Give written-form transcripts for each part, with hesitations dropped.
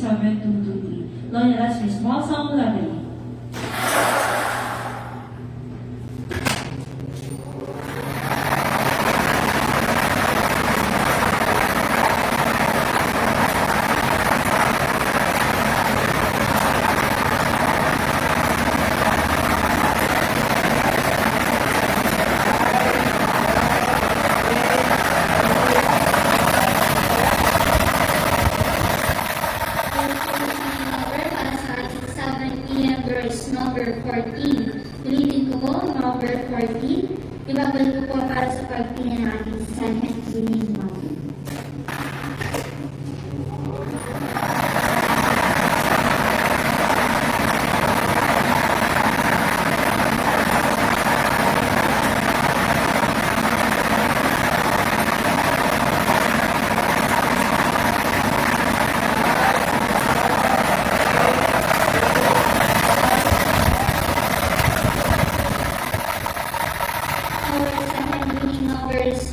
7223. Loan Erasmus, small sum library. Number 14. Ulitin ko po, number 14. Ibabalik ko po para sa pagpili ng ating second reading module.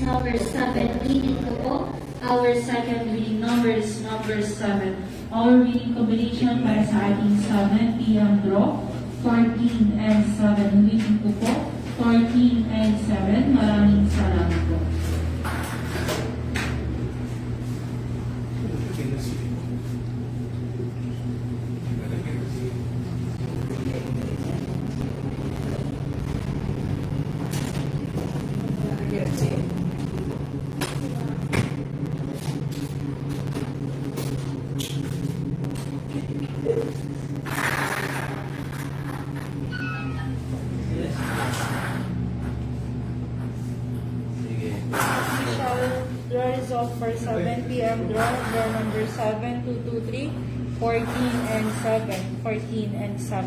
Number 7. Reading ko po. Our second reading number is number 7. Our reading combination para sa ating 7 p.m. draw, 14 and 7. Reading ko po, 14 and 7. Maraming salamat po. Draw result for 7 p.m. draw number 7, 2, 2, 3, 14 and 7. 14 and 7.